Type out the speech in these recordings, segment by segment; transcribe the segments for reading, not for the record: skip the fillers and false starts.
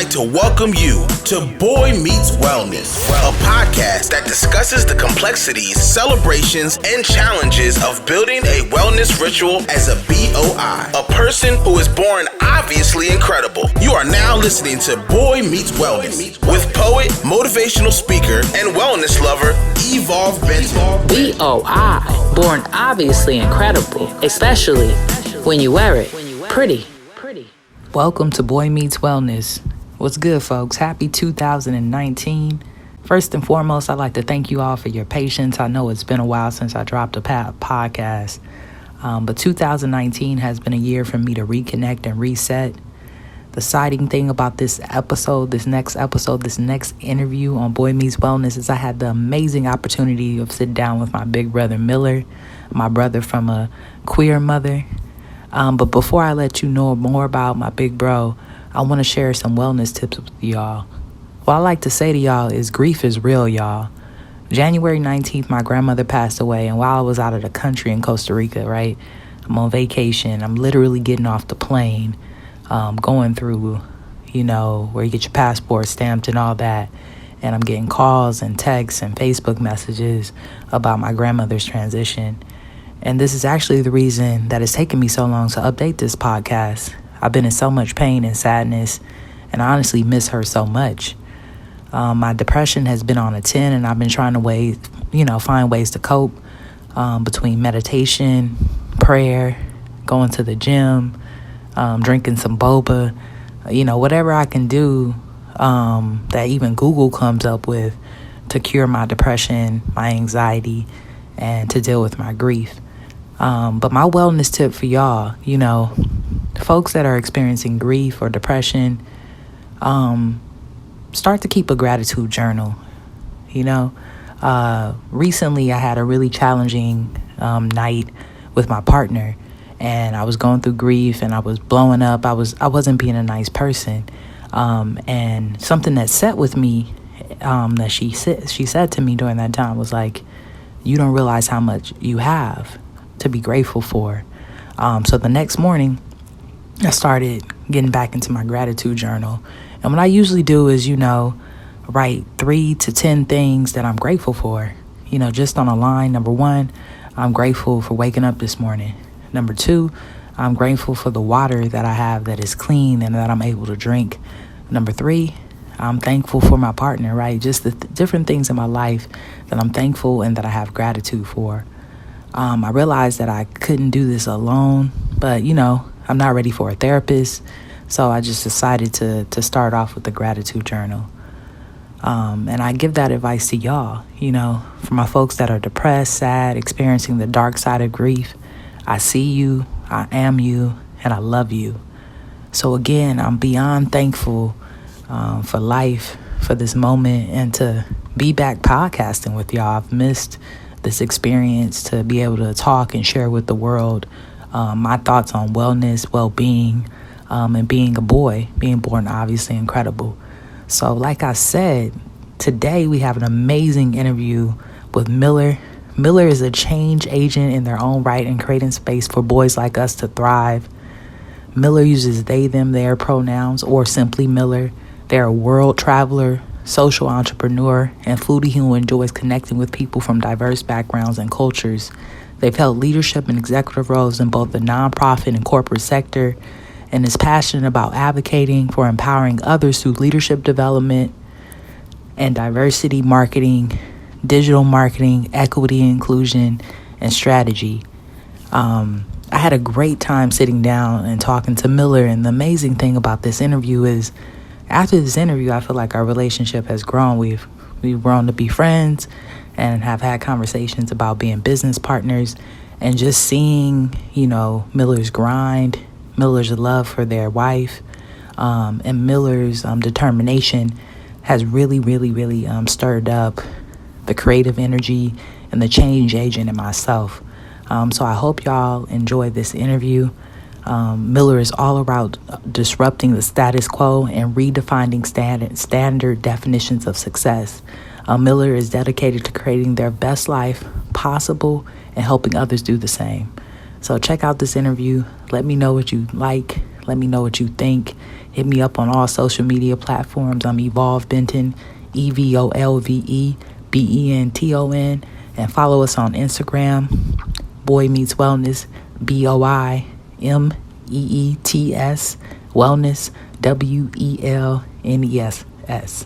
like to welcome you to Boy Meets Wellness, a podcast that discusses the complexities, celebrations, and challenges of building a wellness ritual as a BOI, a person who is born obviously incredible. You are now listening to Boy Meets Wellness with poet, motivational speaker, and wellness lover, Evolve Benton. BOI, born obviously incredible, especially when you wear it pretty. Welcome to Boy Meets Wellness. What's good, folks? Happy 2019. First and foremost, I'd like to thank you all for your patience. I know it's been a while since I dropped a podcast, but 2019 has been a year for me to reconnect and reset. The exciting thing about this next interview on Boy Meets Wellness is I had the amazing opportunity of sitting down with my big brother, Miller, my brother from a queer mother. But before I let you know more about my big bro, I want to share some wellness tips with y'all. What I like to say to y'all is grief is real, y'all. January 19th, my grandmother passed away, and while I was out of the country in Costa Rica, right, I'm on vacation. I'm literally getting off the plane, going through, where you get your passport stamped and all that, and I'm getting calls and texts and Facebook messages about my grandmother's transition. And this is actually the reason that it's taken me so long to update this podcast. I've been in so much pain and sadness, and I honestly miss her so much. My depression has been on a 10, and I've been trying to find ways to cope between meditation, prayer, going to the gym, drinking some boba, whatever I can do that even Google comes up with to cure my depression, my anxiety, and to deal with my grief. But my wellness tip for y'all, folks that are experiencing grief or depression, start to keep a gratitude journal. Recently I had a really challenging night with my partner, and I was going through grief and I was blowing up. I wasn't being a nice person. And something that set with me, that she said to me during that time was like, you don't realize how much you have to be grateful for. So the next morning, I started getting back into my gratitude journal. And what I usually do is, write 3 to 10 things that I'm grateful for, just on a line. Number 1, I'm grateful for waking up this morning. Number 2, I'm grateful for the water that I have that is clean and that I'm able to drink. Number 3, I'm thankful for my partner, right? Just the different things in my life that I'm thankful and that I have gratitude for. I realized that I couldn't do this alone, but, I'm not ready for a therapist. So I just decided to start off with the gratitude journal. And I give that advice to y'all, for my folks that are depressed, sad, experiencing the dark side of grief. I see you, I am you, and I love you. So again, I'm beyond thankful for life, for this moment, and to be back podcasting with y'all. I've missed this experience to be able to talk and share with the world my thoughts on wellness, well-being, and being a boy, being born obviously incredible. So like I said, today we have an amazing interview with Miller. Miller is a change agent in their own right and creating space for boys like us to thrive. Miller uses they, them, their pronouns, or simply Miller. They're a world traveler, social entrepreneur, and foodie who enjoys connecting with people from diverse backgrounds and cultures. They've held leadership and executive roles in both the nonprofit and corporate sector, and is passionate about advocating for empowering others through leadership development and diversity marketing, digital marketing, equity, inclusion, and strategy. I had a great time sitting down and talking to Miller, and the amazing thing about this interview is after this interview, I feel like our relationship has grown. We've grown to be friends and have had conversations about being business partners, and just seeing, Miller's grind, Miller's love for their wife, and Miller's determination has really, really, really stirred up the creative energy and the change agent in myself. So I hope y'all enjoy this interview. Miller is all about disrupting the status quo and redefining standard definitions of success. Miller is dedicated to creating their best life possible and helping others do the same. So check out this interview. Let me know what you like, Let me know what you think. Hit me up on all social media platforms. I'm Evolve Benton, EVOLVE BENTON, and follow us on Instagram, Boy Meets Wellness, BOIMEETS, Wellness, WELNESS.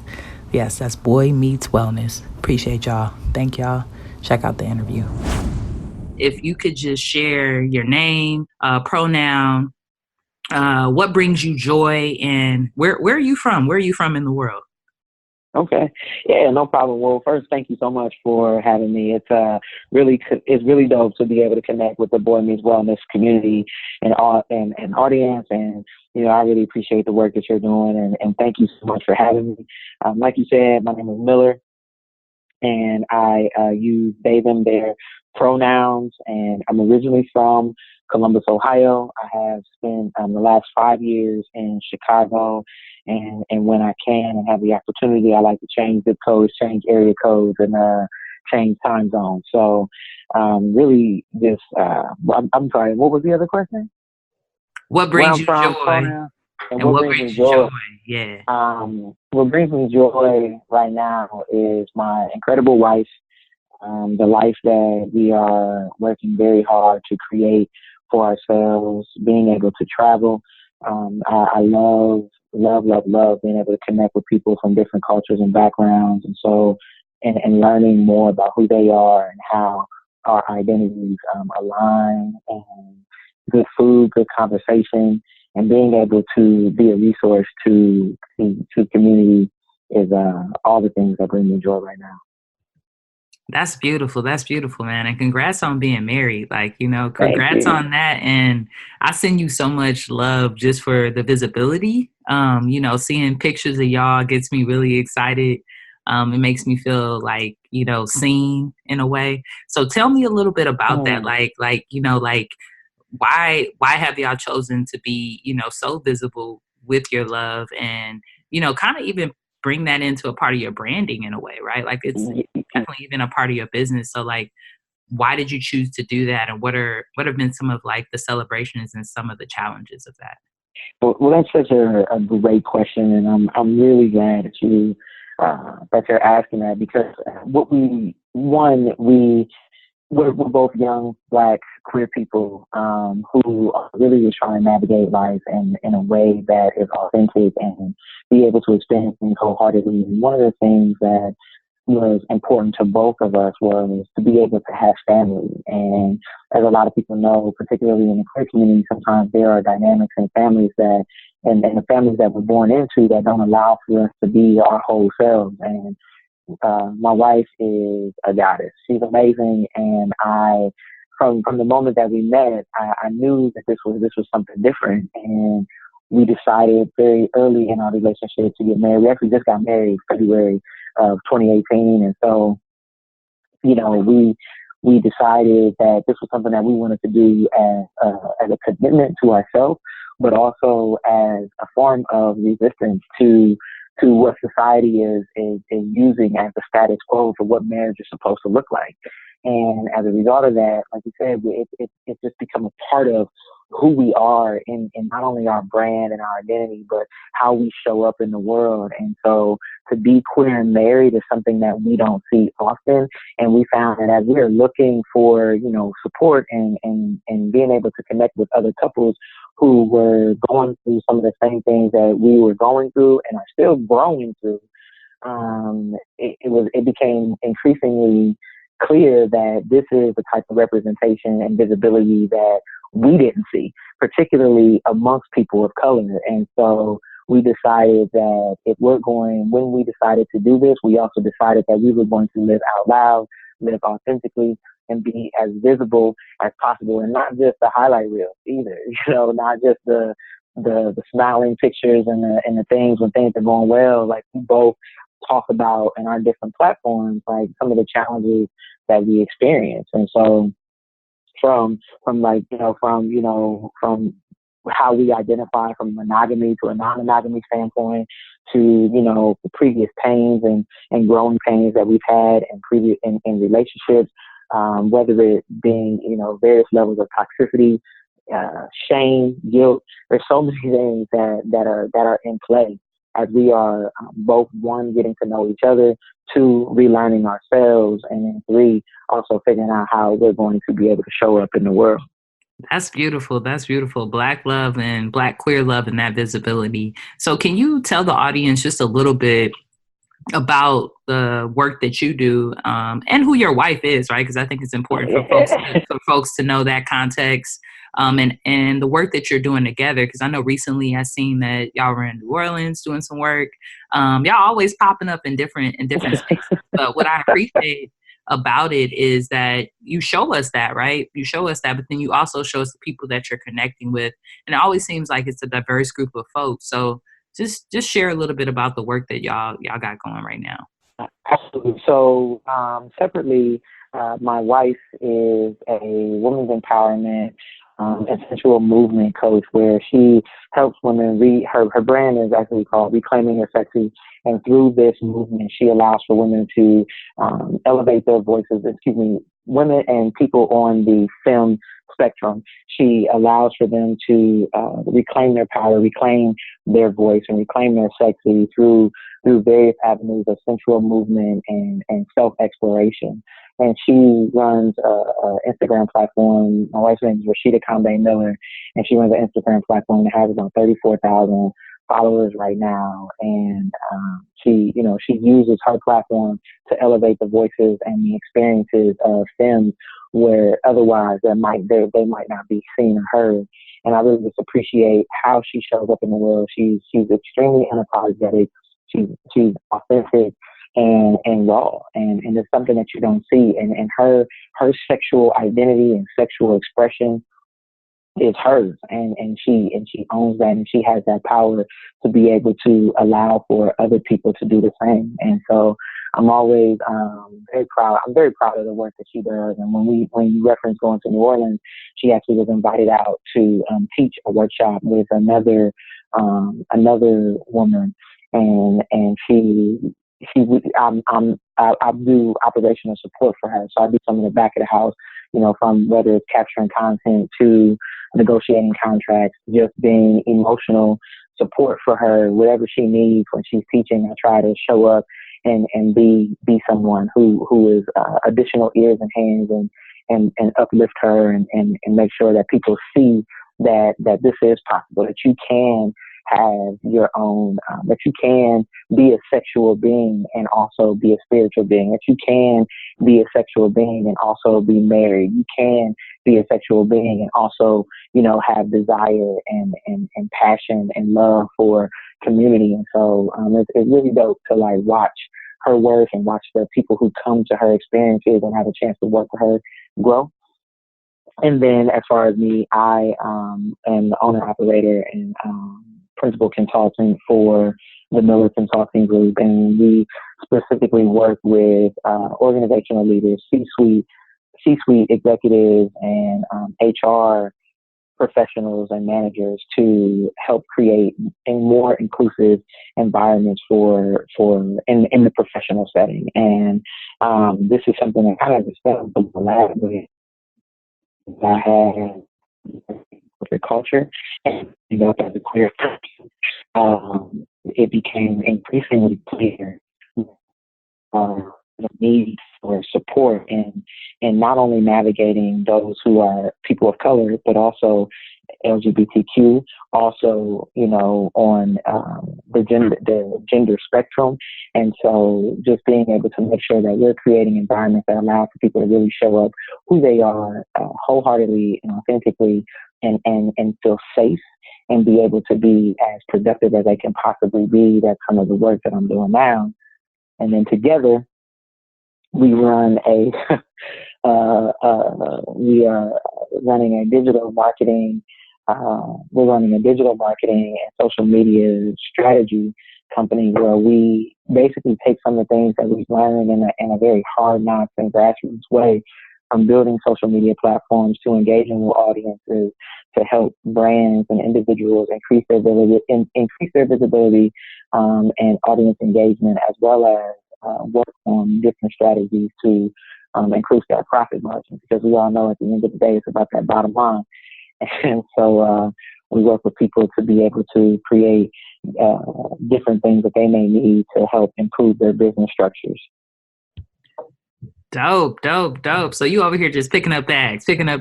Yes, that's Boy Meets Wellness. Appreciate y'all. Thank y'all. Check out the interview. If you could just share your name, pronoun, what brings you joy, and where are you from? Where are you from in the world? Okay. Yeah, no problem. Well, first, thank you so much for having me. It's really dope to be able to connect with the Boy Meets Wellness community and audience. And, I really appreciate the work that you're doing. And thank you so much for having me. Like you said, my name is Miller, and I use they, them, their pronouns. And I'm originally from Columbus, Ohio. I have spent the last 5 years in Chicago. And when I can and have the opportunity, I like to change zip codes, change area codes, and change time zones. So really just, I'm sorry, what was the other question? What brings you joy? And what brings me joy? Yeah. What brings me joy right now is my incredible wife, the life that we are working very hard to create for ourselves, being able to travel. I love being able to connect with people from different cultures and backgrounds, and so and learning more about who they are and how our identities align, and good food, good conversation, and being able to be a resource to community is all the things that bring me joy right now. That's beautiful. That's beautiful, man. And congrats on being married. Congrats on that. And I send you so much love just for the visibility. Seeing pictures of y'all gets me really excited. It makes me feel seen in a way. So tell me a little bit about that. Why have y'all chosen to be, so visible with your love, and, kind of even bring that into a part of your branding in a way, right? It's definitely even a part of your business. So why did you choose to do that? And what have been some of the celebrations and some of the challenges of that? Well, that's such a great question. And I'm really glad that you're asking that, because we're both young Black queer people who are really just trying to navigate life in a way that is authentic and be able to experience things wholeheartedly. And one of the things that was important to both of us was to be able to have family. And as a lot of people know, particularly in the queer community, sometimes there are dynamics in families and the families that we're born into that don't allow for us to be our whole selves. And my wife is a goddess. She's amazing, and from the moment that we met, I knew that this was something different, and we decided very early in our relationship to get married. We actually just got married February of 2018, and so we decided that this was something that we wanted to do as a commitment to ourselves, but also as a form of resistance to what society is using as the status quo for what marriage is supposed to look like. And as a result of that, like you said, it's just become a part of who we are in not only our brand and our identity, but how we show up in the world. And so to be queer and married is something that we don't see often. And we found that as we are looking for, support and being able to connect with other couples who were going through some of the same things that we were going through and are still growing through, it became increasingly clear that this is the type of representation and visibility that we didn't see, particularly amongst people of color. And so we decided that when we decided to do this, we also decided that we were going to live out loud, live authentically, and be as visible as possible, and not just the highlight reel either. Not just the smiling pictures and the things when things are going well. Like, we both talk about in our different platforms, like some of the challenges that we experience. And so from how we identify from monogamy to a non-monogamy standpoint, to the previous pains and growing pains that we've had in relationships, whether it being various levels of toxicity shame, guilt. There's so many things that are in play as we are both, one, getting to know each other, two, relearning ourselves, and then three, also figuring out how we're going to be able to show up in the world. That's beautiful. That's beautiful. Black love and Black queer love and that visibility. So can you tell the audience just a little bit about the work that you do, and who your wife is, right? Because I think it's important for folks to know that context, and the work that you're doing together. Because I know recently I seen that y'all were in New Orleans doing some work. Y'all always popping up in different spaces. But what I appreciate about it is that you show us that, right? You show us that, but then you also show us the people that you're connecting with, and it always seems like it's a diverse group of folks. So just share a little bit about the work that y'all got going right now. Absolutely. So separately, my wife is a women's empowerment and sensual movement coach, where she helps women her brand is actually called Reclaiming Your Sexy. And through this movement, she allows for women to elevate their voices, women and people on the femme spectrum. She allows for them to reclaim their power, reclaim their voice, and reclaim their sexy through various avenues of sensual movement and self-exploration. And she runs an Instagram platform. My wife's name is Rashida Kambe Miller, and she runs an Instagram platform that has about 34,000 followers right now. And she uses her platform to elevate the voices and the experiences of femmes where otherwise they might not be seen or heard. And I really just appreciate how she shows up in the world. She's extremely unapologetic. She's authentic and raw, and it's something that you don't see. And her sexual identity and sexual expression is hers, and she owns that, and she has that power to be able to allow for other people to do the same. And so I'm always very proud. I'm very proud of the work that she does. And when you reference going to New Orleans, she actually was invited out to teach a workshop with another woman, and I do operational support for her. So I do some of the back of the house, from whether it's capturing content to negotiating contracts, just being emotional support for her, whatever she needs when she's teaching. I try to show up and be someone who is additional ears and hands and uplift her and make sure that people see that this is possible, that you can have your own, that you can be a sexual being and also be a spiritual being, that you can be a sexual being and also be married. You can be a sexual being and also, have desire and passion and love for community. And so it's really dope to watch her work and watch the people who come to her experiences and have a chance to work with her grow. And then as far as me, I am the owner, operator, and principal consultant for the Miller Consulting Group, and we specifically work with organizational leaders, C-suite executives, and HR professionals and managers to help create a more inclusive environments for in the professional setting. And this is something that kind of just fell from the lab with I had corporate culture, and as a queer person, it became increasingly clear the need for support in not only navigating those who are people of color, but also LGBTQ, also, on the gender spectrum. And so just being able to make sure that we're creating environments that allow for people to really show up who they are wholeheartedly and authentically and feel safe and be able to be as productive as they can possibly be. That's kind of the work that I'm doing now. And then together, we run we are running a digital marketing. We're running a digital marketing and social media strategy company where we basically take some of the things that we've learned in a very hard knocks and grassroots way, from building social media platforms to engaging with audiences to help brands and individuals increase their visibility and audience engagement, as well as work on different strategies to increase their profit margins, because we all know at the end of the day it's about that bottom line. And so we work with people to be able to create different things that they may need to help improve their business structures. Dope. So you over here just picking up bags. Man,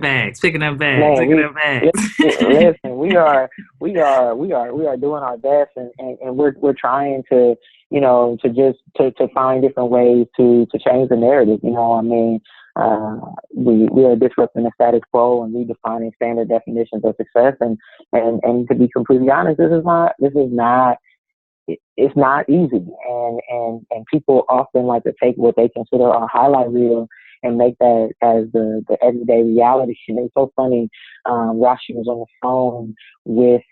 Listen, we are doing our best, and we're trying to, to find different ways to change the narrative. I mean, we are disrupting the status quo and redefining standard definitions of success. And to be completely honest, it's not easy. And people often like to take what they consider our highlight reel and make that as the everyday reality. And it's so funny. Rashi was on the phone with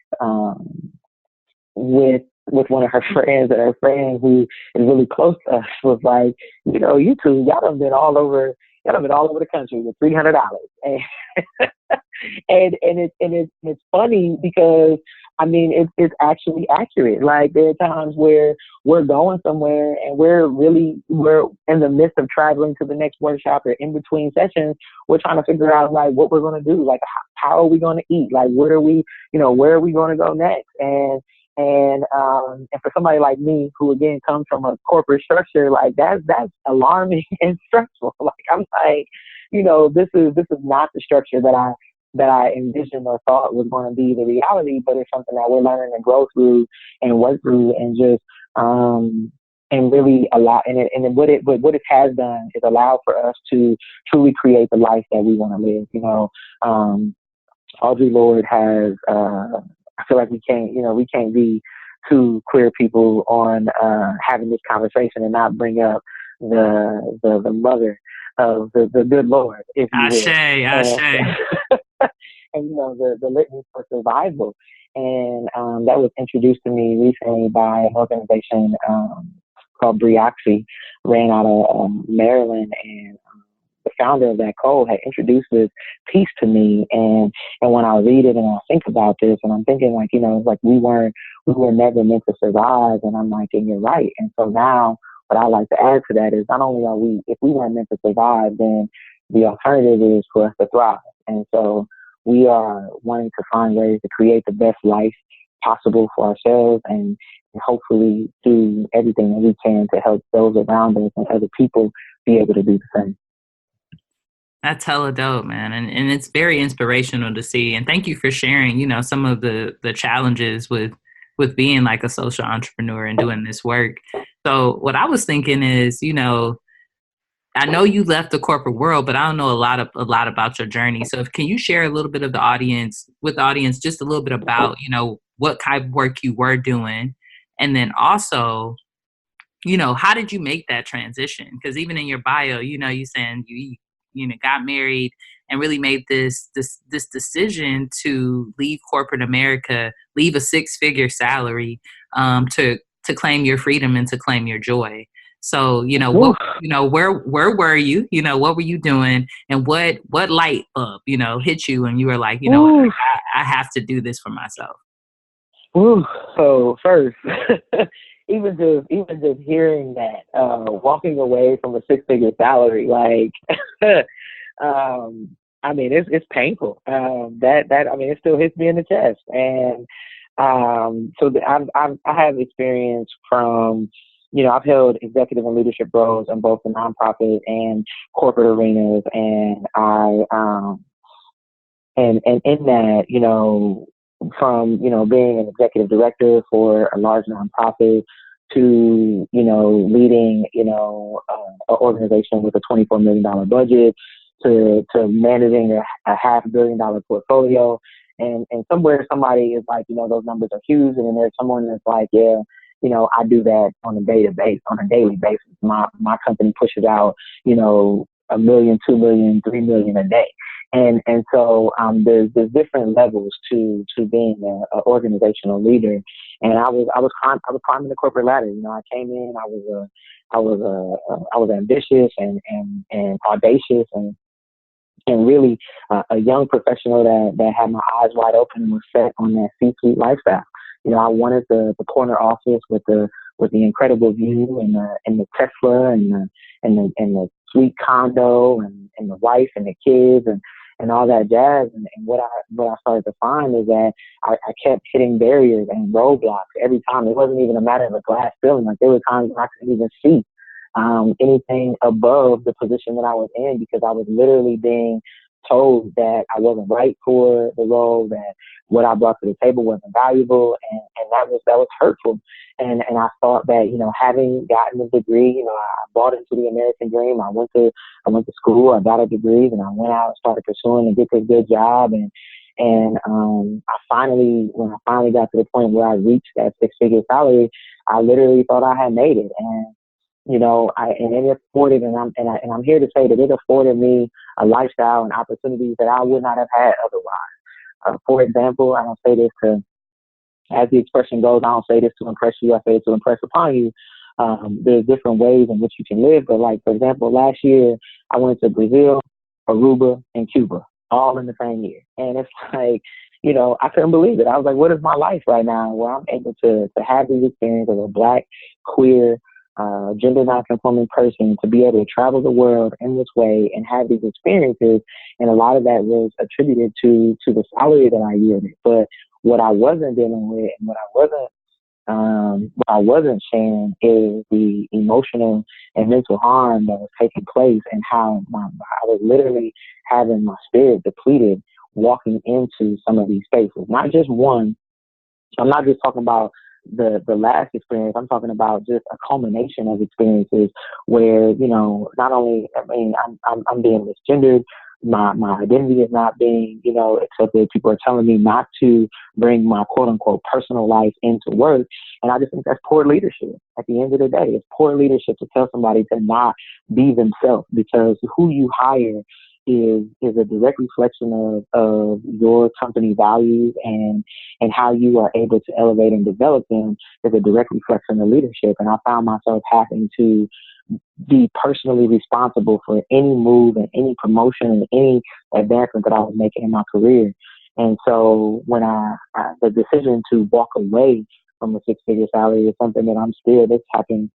one of her friends, and her friend who is really close to us was like, you two, y'all have been all over the country with $300. And it's funny because, I mean, it's actually accurate. Like, there are times where we're going somewhere and we're in the midst of traveling to the next workshop, or in between sessions, we're trying to figure out like what we're going to do. Like, how are we going to eat? Like, where are we going to go next? And for somebody like me, who again comes from a corporate structure, like that's alarming and stressful. Like, I'm like, this is not the structure that I envisioned or thought was going to be the reality, but it's something that we're learning to grow through and work through, and just and really allow. And what it has done is allow for us to truly create the life that we want to live. Audre Lorde has. I feel like we can't be two queer people on having this conversation and not bring up the mother of the good Lord, if you will. Ashe. And the litany for survival, and that was introduced to me recently by an organization called Brioxy, ran out of Maryland, and the founder of that, Cole, had introduced this piece to me, and when I read it and I think about this, and I'm thinking like, it's like we were never meant to survive, and I'm like, and you're right. And so now what I like to add to that is, not only are we, if we weren't meant to survive, then the alternative is for us to thrive. And so we are wanting to find ways to create the best life possible for ourselves, and hopefully do everything that we can to help those around us and other people be able to do the same. That's hella dope, man. And it's very inspirational to see. And thank you for sharing, some of the challenges with being like a social entrepreneur and doing this work. So what I was thinking is, I know you left the corporate world, but I don't know a lot about your journey. So can you share a little bit of the audience, just a little bit about, what kind of work you were doing? And then also, how did you make that transition? Because even in your bio, you saying you got married and really made this decision to leave corporate America, leave a 6-figure salary, to claim your freedom and to claim your joy. So, where were you? What were you doing, and what light bulb, hit you, and you were like, I have to do this for myself. Ooh. So first, even just hearing that, walking away from a 6-figure salary, like, I mean, it's painful. It still hits me in the chest. And I have experience from, I've held executive and leadership roles in both the nonprofit and corporate arenas, and and in that, from being an executive director for a large nonprofit to leading an organization with a $24 million budget to managing a $500 million portfolio, and somewhere somebody is like, those numbers are huge, and then there's someone that's like, yeah, I do that on a daily basis. My company pushes out, 1 million, 2 million, 3 million a day. And so there's different levels to being an organizational leader. And I was climbing the corporate ladder. I came in, I was ambitious and audacious and really a young professional that had my eyes wide open and was set on that C-suite lifestyle. I wanted the corner office with the incredible view and the Tesla and the sweet condo and the wife and the kids and all that jazz. And what I started to find is that I kept hitting barriers and roadblocks every time. It wasn't even a matter of a glass ceiling. Like there were times when I couldn't even see anything above the position that I was in because I was literally being told that I wasn't right for the role, that what I brought to the table wasn't valuable, and that was hurtful. And I thought that, you know, having gotten a degree, you know, I bought into the American dream. I went to school, I got a degree, and I went out and started pursuing and get this good job. And when I finally got to the point where I reached that 6-figure salary, I literally thought I had made it. And you know, it afforded, and I'm here to say that it afforded me a lifestyle and opportunities that I would not have had otherwise. For example, I don't say this to, as the expression goes, I don't say this to impress you, I say it to impress upon you. There's different ways in which you can live, but like, for example, last year I went to Brazil, Aruba, and Cuba, all in the same year. And it's like, you know, I couldn't believe it. I was like, what is my life right now where I'm able to have these experiences as a Black, queer, gender non-conforming person, to be able to travel the world in this way and have these experiences. And a lot of that was attributed to the salary that I yielded. But what I wasn't dealing with and what I wasn't sharing is the emotional and mental harm that was taking place, and how I was literally having my spirit depleted walking into some of these spaces. Not just one. I'm not just talking about the last experience. I'm talking about just a culmination of experiences where, you know, not only, I mean, I'm being misgendered. My identity is not being, you know, accepted. People are telling me not to bring my quote unquote personal life into work. And I just think that's poor leadership. At the end of the day, it's poor leadership to tell somebody to not be themselves, because who you hire is a direct reflection of your company values, and how you are able to elevate and develop them is a direct reflection of leadership. And I found myself having to be personally responsible for any move and any promotion and any advancement that I was making in my career. And so when the decision to walk away from a 6-figure salary is something that this happened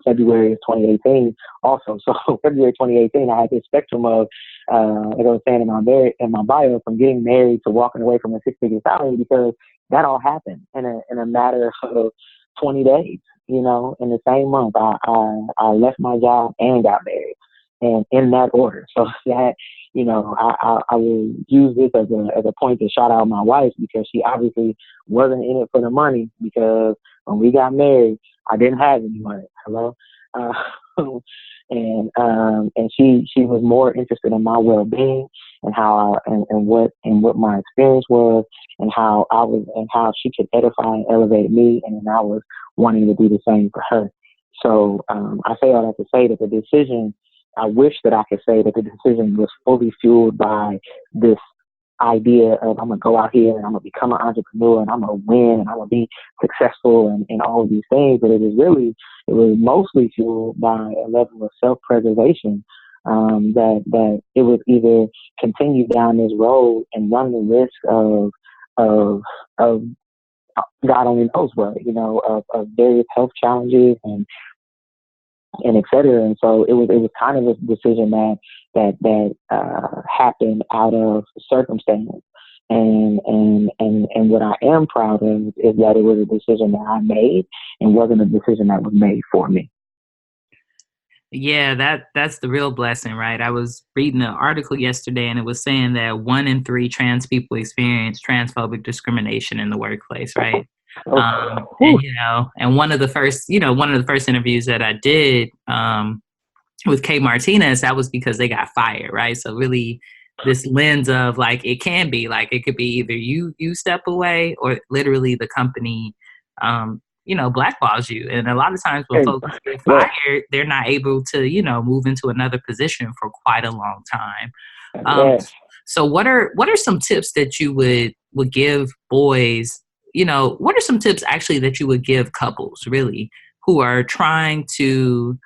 February of 2018 also. So February 2018, I had this spectrum of, like I was saying in my bio, from getting married to walking away from a 6-figure salary, because that all happened in a matter of 20 days. You know, in the same month, I left my job and got married, and in that order. So that, you know, I will use this as a point to shout out my wife, because she obviously wasn't in it for the money, because when we got married, I didn't have any money. Hello. And she was more interested in my well-being and how what my experience was, and how she could edify and elevate me, and then I was wanting to do the same for her. So I say all that to say that the decision, I wish that I could say that the decision was fully fueled by this idea of, I'm going to go out here and I'm going to become an entrepreneur and I'm going to win and I'm going to be successful and all of these things. But it was mostly fueled by a level of self-preservation, that it would either continue down this road and run the risk of God only knows what, you know, of various health challenges and et cetera. And so it was kind of a decision that happened out of circumstance. And what I am proud of is that it was a decision that I made and wasn't a decision that was made for me. Yeah, that's the real blessing, right? I was reading an article yesterday, and it was saying that 1 in 3 trans people experience transphobic discrimination in the workplace, right? And you know, and one of the first interviews that I did with Kay Martinez, that was because they got fired, right? So really, this lens of like, it can be like, it could be either you step away, or literally the company blackballs you. And a lot of times when folks get fired, they're not able to, you know, move into another position for quite a long time. So what are some tips that you would give boys? You know, what are some tips actually that you would give couples really who are trying to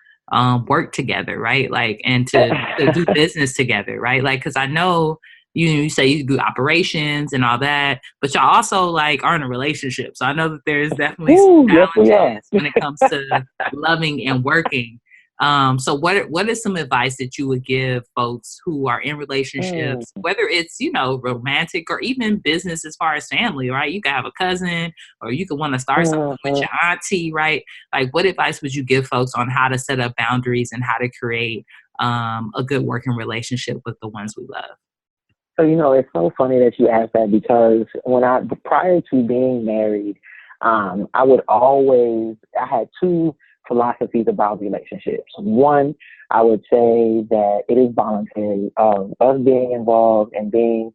work together, right? Like, and to do business together, right? Like, because I know you say you do operations and all that, but y'all also like are in a relationship. So I know that there's definitely some challenges when it comes to loving and working. So what is some advice that you would give folks who are in Mm, relationships, whether it's, romantic or even business as far as family, right? You could have a cousin or you could want to start something with mhm. your auntie, right? Like what advice would you give folks on how to set up boundaries and how to create a good working relationship with the ones we love? So, it's so funny that you asked that because prior to being married, I had two philosophies about relationships. One, I would say that it is voluntary. Us being involved and being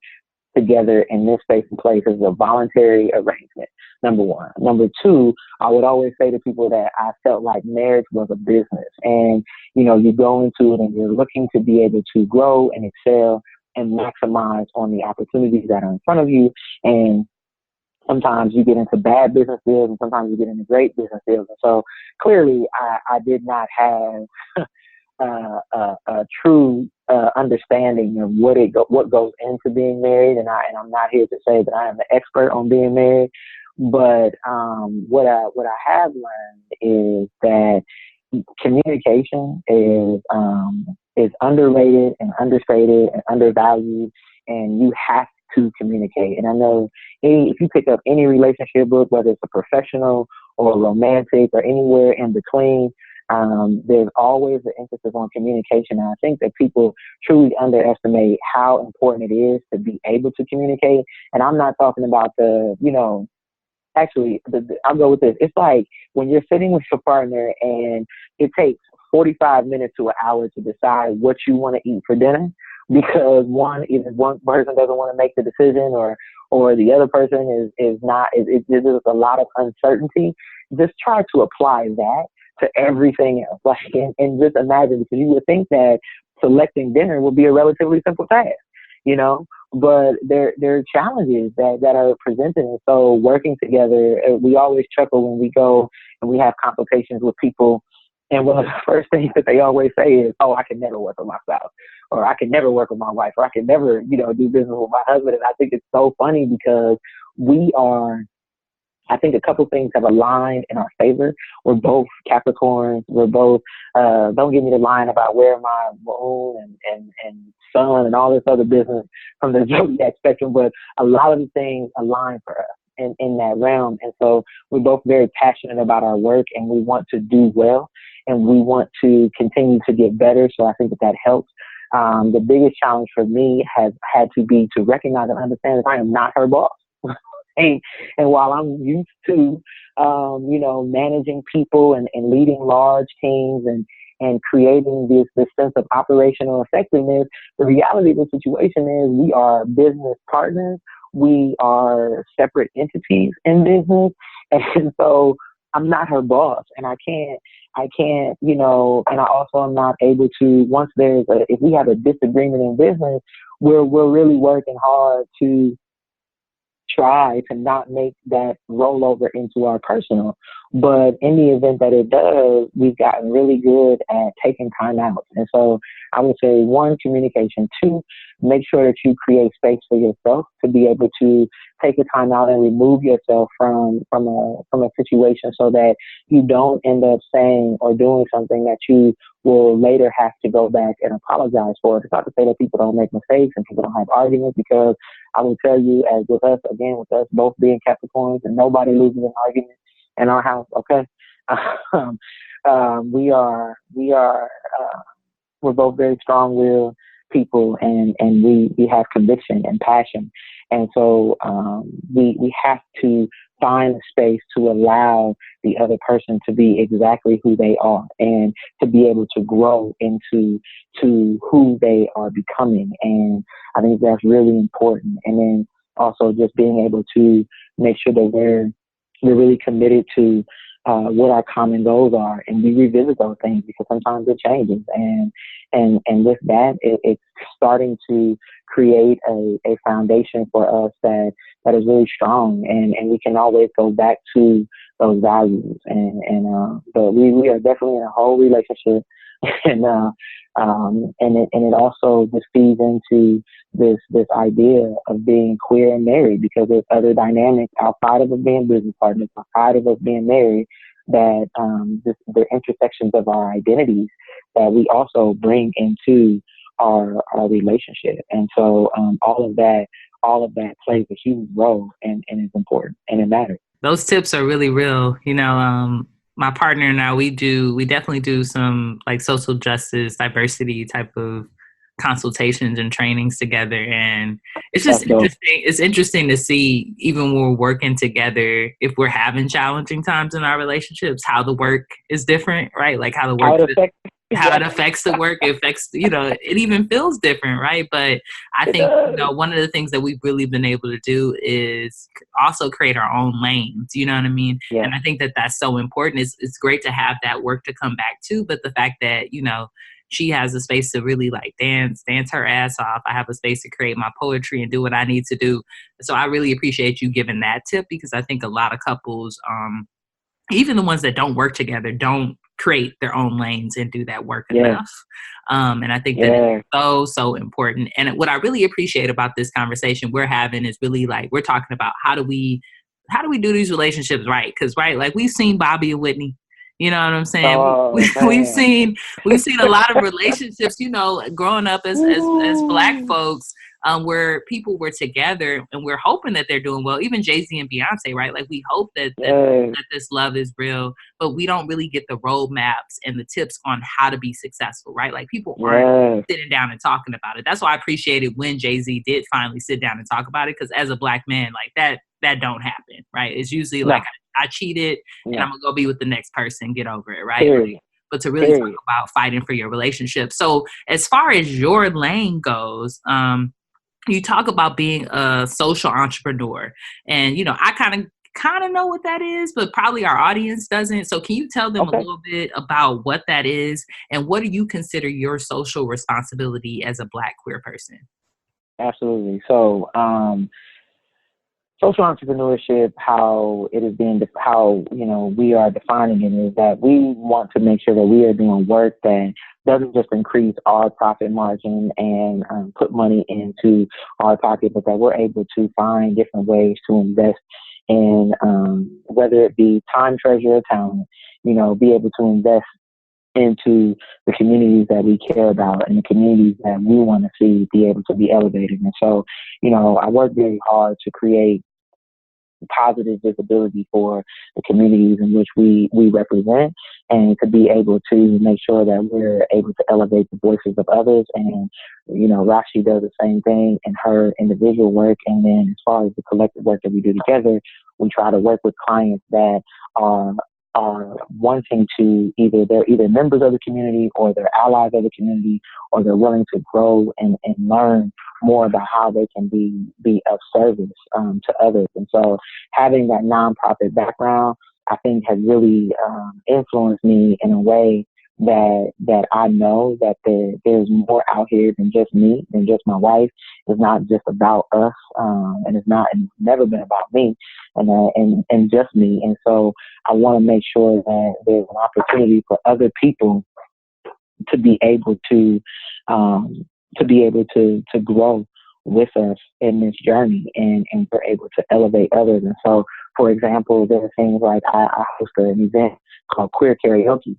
together in this space and place is a voluntary arrangement. Number one. Number two, I would always say to people that I felt like marriage was a business, and you go into it and you're looking to be able to grow and excel and maximize on the opportunities that are in front of you. And sometimes you get into bad business deals and sometimes you get into great business deals. And so clearly I did not have a true understanding of what goes into being married, and I'm not here to say that I am the expert on being married, but what I have learned is that communication is underrated and understated and undervalued, and you have to communicate. And I know if you pick up any relationship book, whether it's a professional or romantic or anywhere in between, there's always an emphasis on communication. And I think that people truly underestimate how important it is to be able to communicate. And I'm not talking about I'll go with this. It's like when you're sitting with your partner and it takes 45 minutes to an hour to decide what you want to eat for dinner because either one person doesn't want to make the decision or the other person is not, there's a lot of uncertainty. Just try to apply that to everything else. Like, and just imagine, because you would think that selecting dinner would be a relatively simple task, but there are challenges that are presented. And so working together, we always chuckle when we go and we have consultations with people. And one of the first things that they always say is, "Oh, I can never work with my spouse," or "I can never work with my wife," or "I can never, do business with my husband." And I think it's so funny because I think a couple things have aligned in our favor. We're both Capricorns. We're both, don't give me the line about where my moon and sun and all this other business from the zodiac spectrum, but a lot of the things align for us in that realm. And so we're both very passionate about our work and we want to do well and we want to continue to get better. So I think that helps. The biggest challenge for me has had to be to recognize and understand that I am not her boss. And while I'm used to, managing people and leading large teams and creating this sense of operational effectiveness, the reality of the situation is we are business partners. We are separate entities in business. And so I'm not her boss and I can't, and I also am not able to, if we have a disagreement in business, we're really working hard to try to not make that roll over into our personal. But in the event that it does, we've gotten really good at taking time out. And so I would say, one, communication. Two, make sure that you create space for yourself to be able to take a time out and remove yourself from a situation so that you don't end up saying or doing something that you will later have to go back and apologize for. It's not to say that people don't make mistakes and people don't have arguments, because I will tell you, as with us both being Capricorns, and nobody loses an argument in our house, okay? We're both very strong-willed people, and we have conviction and passion. And so we have to find a space to allow the other person to be exactly who they are and to be able to grow into who they are becoming. And I think that's really important. And then also just being able to make sure that we're really committed to what our common goals are, and we revisit those things because sometimes it changes. And with that, it's starting to create a foundation for us that is really strong, and we can always go back to those values. But we are definitely in a whole relationship, and it also just feeds into this idea of being queer and married, because there's other dynamics outside of us being business partners, outside of us being married, that the intersections of our identities that we also bring into our relationship. And so all of that plays a huge role and is important and it matters. Those tips are really real. My partner and I, we definitely do some like social justice, diversity type of consultations and trainings together. And it's just interesting. It's interesting to see, even when we're working together, if we're having challenging times in our relationships, how the work is different, right? Like how it affects the work, it affects, it even feels different, right? But I think, one of the things that we've really been able to do is also create our own lanes, you know what I mean? Yeah. And I think that that's so important. It's great to have that work to come back to, but the fact that, she has a space to really like dance her ass off. I have a space to create my poetry and do what I need to do. So I really appreciate you giving that tip, because I think a lot of couples, even the ones that don't work together, don't create their own lanes and do that work enough. And I think that it's so important. And what I really appreciate about this conversation we're having is really like, we're talking about how do we do these relationships right? Because, right, like we've seen Bobby and Whitney. You know what I'm saying? We've seen a lot of relationships, growing up as Black folks, where people were together, and we're hoping that they're doing well. Even Jay-Z and Beyonce, right? Like we hope that this love is real, but we don't really get the roadmaps and the tips on how to be successful, right? Like people aren't sitting down and talking about it. That's why I appreciated when Jay-Z did finally sit down and talk about it, because as a Black man, like that don't happen, right? It's usually like I cheated and I'm gonna go be with the next person, get over it, right? Like, but to really talk about fighting for your relationship. So as far as your lane goes, you talk about being a social entrepreneur, and I kind of know what that is, but probably our audience doesn't. So can you tell them a little bit about what that is, and what do you consider your social responsibility as a Black queer person? Absolutely. So social entrepreneurship, how it is being, how we are defining it, is that we want to make sure that we are doing work that doesn't just increase our profit margin and put money into our pocket, but that we're able to find different ways to invest in, whether it be time, treasure, or talent, be able to invest into the communities that we care about and the communities that we want to see be able to be elevated. And so, I work very hard to create positive visibility for the communities in which we represent, and to be able to make sure that we're able to elevate the voices of others. And, Rashi does the same thing in her individual work. And then as far as the collective work that we do together, we try to work with clients that are wanting to they're either members of the community, or they're allies of the community, or they're willing to grow and learn more about how they can be of service to others. And so having that nonprofit background, I think, has really influenced me in a way that I know that there's more out here than just me, than just my wife. It's not just about us, and it's never been about me and just me. And so I want to make sure that there's an opportunity for other people to be able to grow with us in this journey, and we're able to elevate others. And so, for example, there are things like I host an event called Queer Karaoke.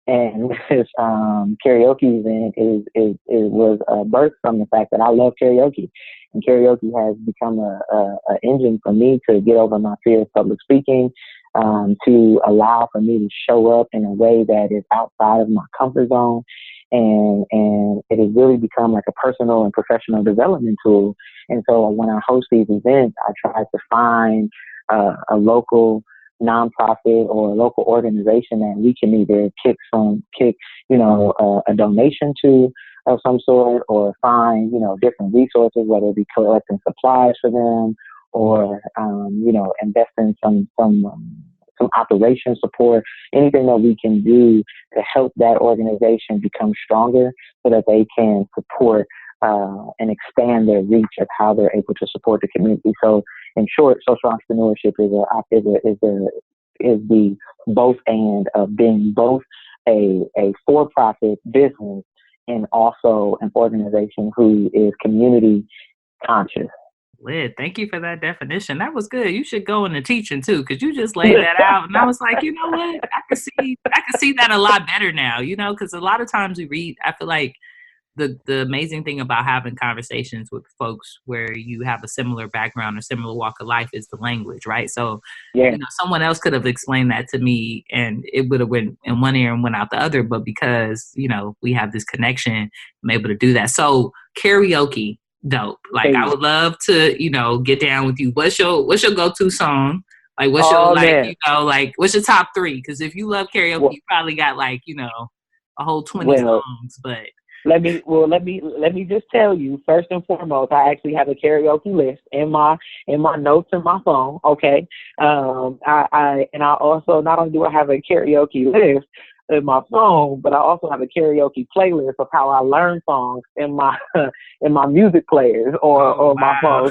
And this karaoke event was birthed from the fact that I love karaoke, and karaoke has become a engine for me to get over my fear of public speaking, to allow for me to show up in a way that is outside of my comfort zone, and it has really become like a personal and professional development tool. And so when I host these events, I try to find a local nonprofit or a local organization that we can either kick a donation to of some sort, or find different resources, whether it be collecting supplies for them, or invest in some operation support, anything that we can do to help that organization become stronger, so that they can support and expand their reach of how they're able to support the community. So, in short, social entrepreneurship is the both and of being both a for-profit business and also an organization who is community conscious. Lit. Thank you for that definition. That was good. You should go into teaching too, because you just laid that out, and I was like, you know what? I can see that a lot better now. You know, because a lot of times we read. I feel like the amazing thing about having conversations with folks where you have a similar background or similar walk of life is the language, right? So, Yeah. you know, someone else could have explained that to me, and it would have went in one ear and went out the other. But because you know we have this connection, I'm able to do that. So karaoke. Dope. Like I would love to, you know, get down with you. What's your go-to song? Like what's your you know, like what's your top 3? Because if you love karaoke, you probably got like, you know, a whole 20 songs. But let me just tell you, first and foremost, I actually have a karaoke list in my notes in my phone. Okay. I also, not only do I have a karaoke list in my phone, but I also have a karaoke playlist of how I learn songs in my music players or my phone.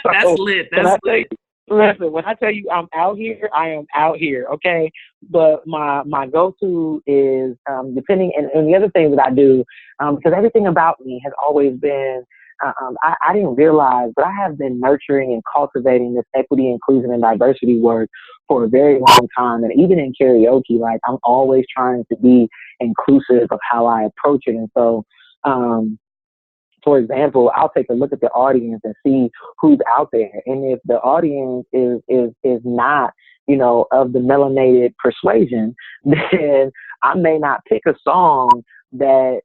That's lit. That's lit. Listen, when I tell you I'm out here, I am out here, okay? But my go-to is, depending, and the other thing that I do, because everything about me has always been, I didn't realize, but I have been nurturing and cultivating this equity, inclusion, and diversity work for a very long time. And even in karaoke, like I'm always trying to be inclusive of how I approach it. And so, for example, I'll take a look at the audience and see who's out there. And if the audience is not, you know, of the melanated persuasion, then I may not pick a song that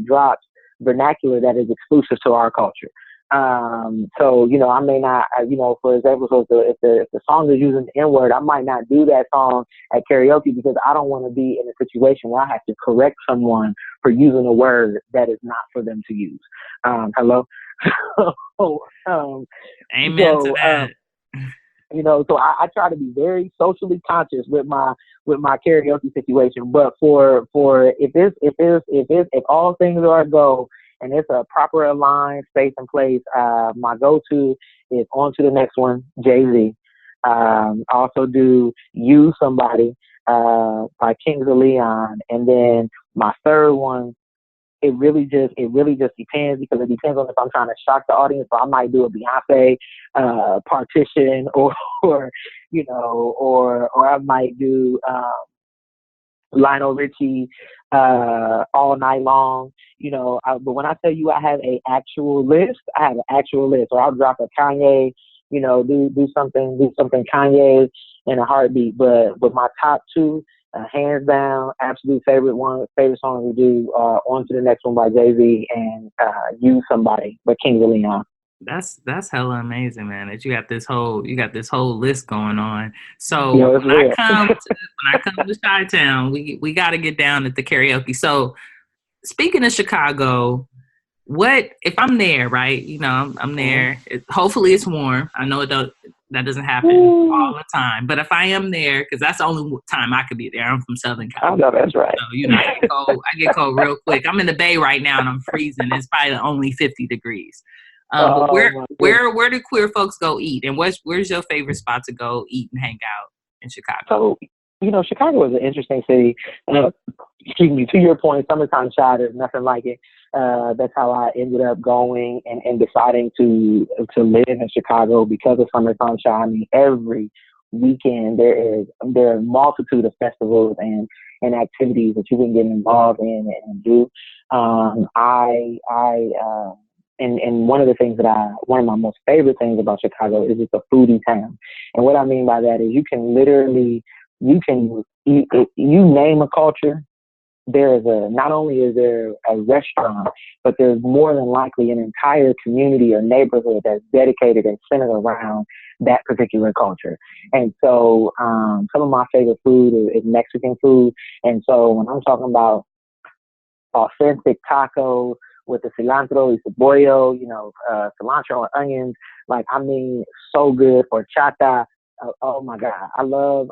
drops vernacular that is exclusive to our culture. So, you know, I may not, you know, for example, so if the song is using the N-word, I might not do that song at karaoke because I don't want to be in a situation where I have to correct someone for using a word that is not for them to use. Hello? Amen to that. You know, so I try to be very socially conscious with my karaoke situation. But for if all things are a go, and it's a proper aligned space and place, my go-to is On to the Next One, Jay-Z. I also do Use Somebody by Kings of Leon. And then my third one, it really just depends, because it depends on if I'm trying to shock the audience. So I might do a Beyonce Partition, or you know, or I might do Lionel Richie All Night Long, you know. But when I tell you I have an actual list, or I'll drop a Kanye, you know, do something Kanye in a heartbeat. But my top 2, hands down, absolute favorite song we do, On to the Next One by Jay-Z, and Use Somebody by Kings of Leon. That's hella amazing, man, that you got this whole list going on. So when I come to Chi-Town, we got to get down at the karaoke. So speaking of Chicago, what if I'm there, right? You know, I'm there. Hopefully it's warm. I know that doesn't happen all the time, but if I am there, because that's the only time I could be there. I'm from Southern California. I know that's right. So, you know, I get cold real quick. I'm in the Bay right now and I'm freezing. It's probably only 50 degrees. But where do queer folks go eat, and where's your favorite spot to go eat and hang out in Chicago? So, you know, Chicago is an interesting city. Excuse me, to your point, summertime shy, there's nothing like it. That's how I ended up going and deciding to live in Chicago, because of summertime shy. I mean, every weekend there are a multitude of festivals and activities that you can get involved in and do. And one of the things one of my most favorite things about Chicago is it's a foodie town. And what I mean by that is you name a culture, not only is there a restaurant, but there's more than likely an entire community or neighborhood that's dedicated and centered around that particular culture. And so some of my favorite food is Mexican food. And so when I'm talking about authentic tacos with the cilantro y cebollo, you know, cilantro and onions, like, I mean, so good. Or chata. Oh my God. I love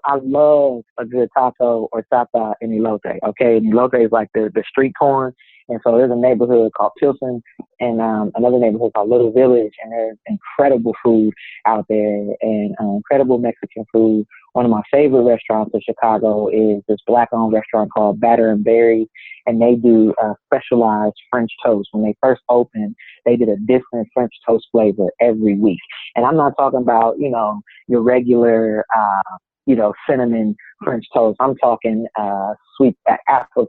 a good taco or chata in elote. Okay. And elote is like the street corn. And so there's a neighborhood called Pilsen and another neighborhood called Little Village. And there's incredible food out there, and incredible Mexican food one of my favorite restaurants in Chicago is this Black-owned restaurant called Batter and Berries, and they do specialized French toast. When they first opened, they did a different French toast flavor every week. And I'm not talking about, your regular, cinnamon French toast. I'm talking sweet apple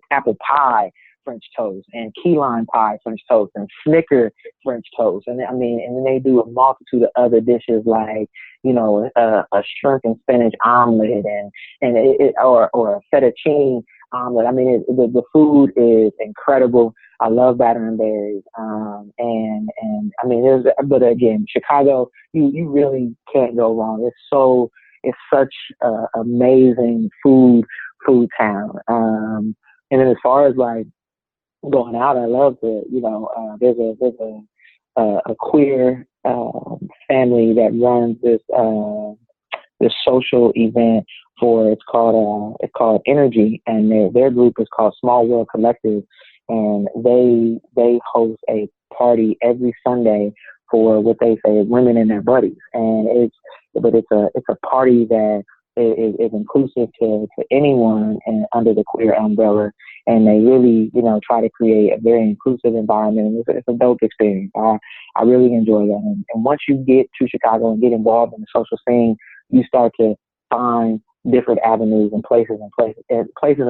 pie French toast and key lime pie French toast and Snicker French toast. And then they do a multitude of other dishes like, a shrimp and spinach omelet or a fettuccine omelet. The food is incredible. I love Batter and Berries. But again, Chicago, you really can't go wrong. It's such an amazing food town. And then as far as like going out, I love there's a queer family that runs this social event it's called Energy, and their group is called Small World Collective, and they host a party every Sunday for what they say is women and their buddies, and it's a party that is inclusive to anyone and under the queer umbrella, and they really try to create a very inclusive environment. And it's a dope experience. I really enjoy that. And once you get to Chicago and get involved in the social scene, you start to find different avenues and places and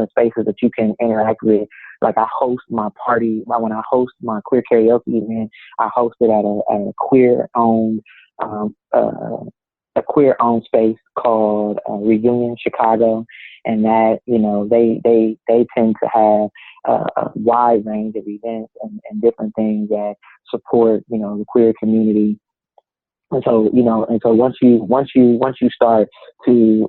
spaces that you can interact with. Like I host my party when I host my queer karaoke event, I host it at a queer owned space called Reunion Chicago, and that they tend to have a wide range of events and different things that support the queer community. And so once you start to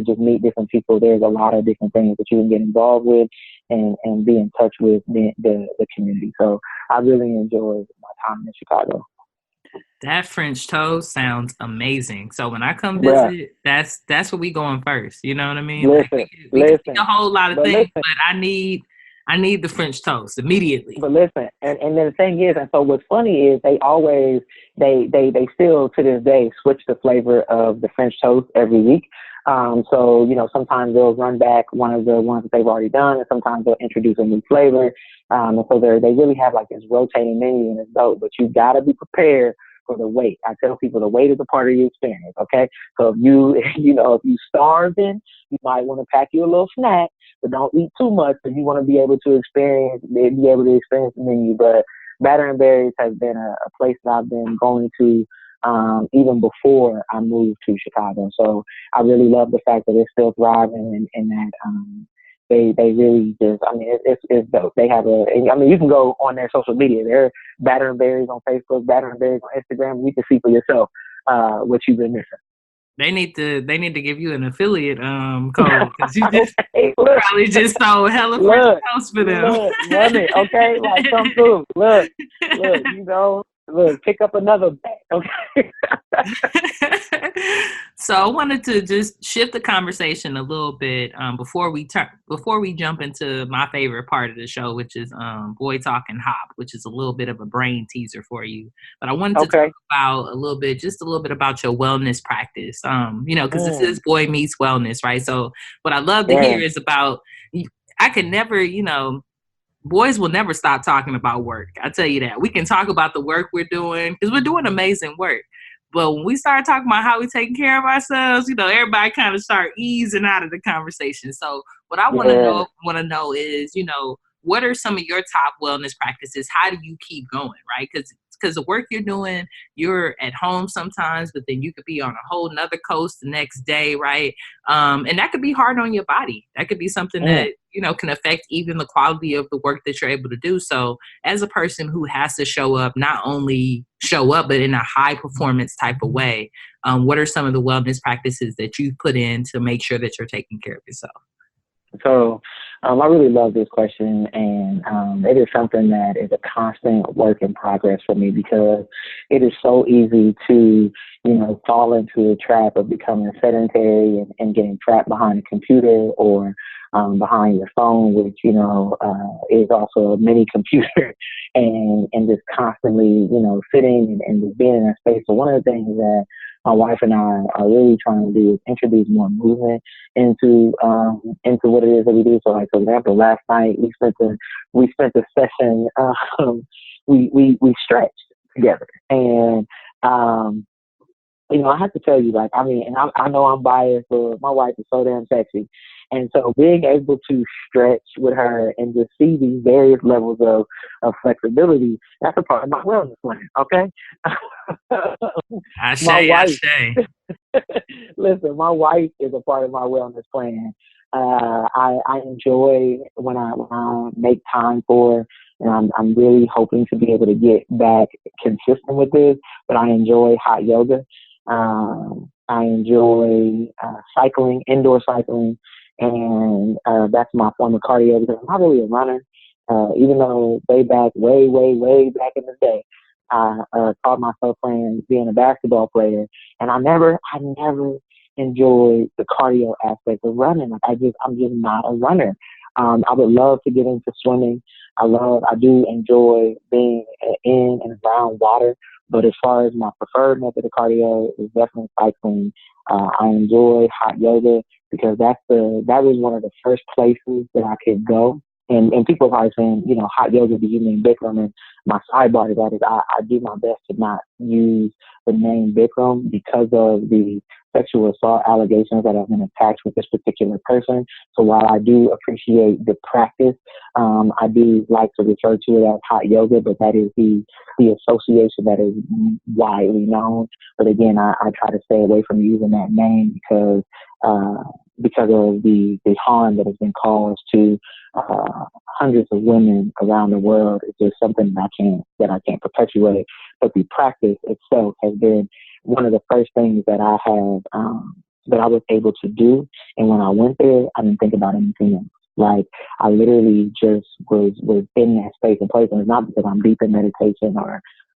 just meet different people, there's a lot of different things that you can get involved with and be in touch with the community. So I really enjoyed my time in Chicago. That French toast sounds amazing. So when I come visit, that's what we going first. You know what I mean? Listen, we can eat a whole lot of things, but I need the French toast immediately. But listen, and then the thing is, and so what's funny is they always they still to this day switch the flavor of the French toast every week. So sometimes they'll run back one of the ones that they've already done, and sometimes they'll introduce a new flavor. And so they really have like this rotating menu, and it's dope. But you got to be prepared for the wait. I tell people the wait is a part of the experience. Okay, so if you starving, you might want to pack you a little snack, but don't eat too much because you want to be able to experience the menu. But Batter and Berries has been a place that I've been going to even before I moved to Chicago. So I really love the fact that it's still thriving and that they really just, it's dope. They have you can go on their social media. They're Batter and Berries on Facebook, Batter and Berries on Instagram. You can see for yourself what you've been missing. They need to give you an affiliate code because you just probably just sold hella French toast for them. Run it, okay? Like come through. Look, pick up another bag, okay? So I wanted to just shift the conversation a little bit before we jump into my favorite part of the show, which is Boy Talking Hop, which is a little bit of a brain teaser for you. But I wanted to talk about a little bit about your wellness practice, because this is Boy Meets Wellness, right? So what I love to hear is about, I could never, boys will never stop talking about work. I tell you that. We can talk about the work we're doing because we're doing amazing work. But when we start talking about how we're taking care of ourselves, everybody kind of start easing out of the conversation. So what I want to know is, what are some of your top wellness practices? How do you keep going, right? Because the work you're doing, you're at home sometimes, but then you could be on a whole nother coast the next day, right? And that could be hard on your body. That could be something that, can affect even the quality of the work that you're able to do. So as a person who has to show up, not only show up, but in a high performance type of way, what are some of the wellness practices that you put in to make sure that you're taking care of yourself? So I really love this question, and it is something that is a constant work in progress for me because it is so easy to, fall into a trap of becoming sedentary and getting trapped behind a computer or behind your phone, which, is also a mini computer and just constantly, sitting and just being in that space. So one of the things that my wife and I are really trying to do is introduce more movement into what it is that we do. So, like for example, last night we spent a session. We stretched together, and I have to tell you, like, I mean, and I know I'm biased, but my wife is so damn sexy. And so being able to stretch with her and just see these various levels of flexibility, that's a part of my wellness plan, okay? My wife, listen, my wife is a part of my wellness plan. I enjoy when I make time for her, and I'm really hoping to be able to get back consistent with this, but I enjoy hot yoga. I enjoy cycling, indoor cycling, and that's my form of cardio because I'm not really a runner. Even though way back in the day, I called myself playing being a basketball player, and I never enjoyed the cardio aspect of running. Like I'm just not a runner. I would love to get into swimming. I do enjoy being in and around water. But as far as my preferred method of cardio is definitely cycling. I enjoy hot yoga because that was one of the first places that I could go. And people are probably saying, hot yoga, do you mean Bikram? And my sidebar to that is I do my best to not use the name Bikram because of the sexual assault allegations that have been attached with this particular person. So while I do appreciate the practice, I do like to refer to it as hot yoga, but that is the association that is widely known. But again, I try to stay away from using that name because of the harm that has been caused to hundreds of women around the world. It's just something that I can't perpetuate. But the practice itself has been one of the first things that I have that I was able to do. And when I went there, I didn't think about anything else. Like I literally just was in that space and place. And it's not because I'm deep in meditation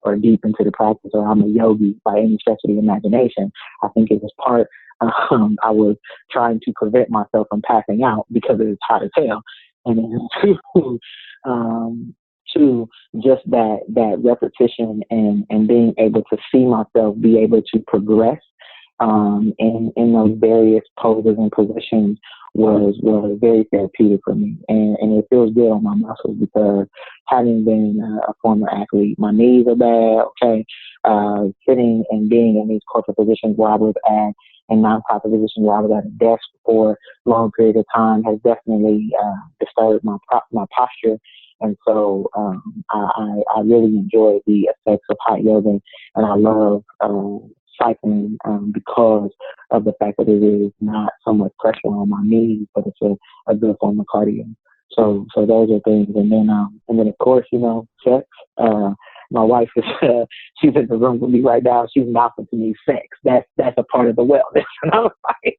or deep into the practice or I'm a yogi by any stretch of the imagination. I think it was part. I was trying to prevent myself from passing out because it was hot as hell. And then two, just that repetition and being able to see myself be able to progress in those various poses and positions was very therapeutic for me. And it feels good on my muscles because having been a former athlete, my knees are bad, okay? Sitting and being in these corporate positions where I was at and nonprofit positions where I was at a desk for long periods of time has definitely disturbed my posture. And so I really enjoy the effects of hot yoga, and I love cycling because of the fact that it is not so much pressure on my knees, but it's a good form of cardio. So those are things. And then of course, sex. My wife is she's in the room with me right now. She's mouthing to me sex. That's a part of the wellness. And I was like,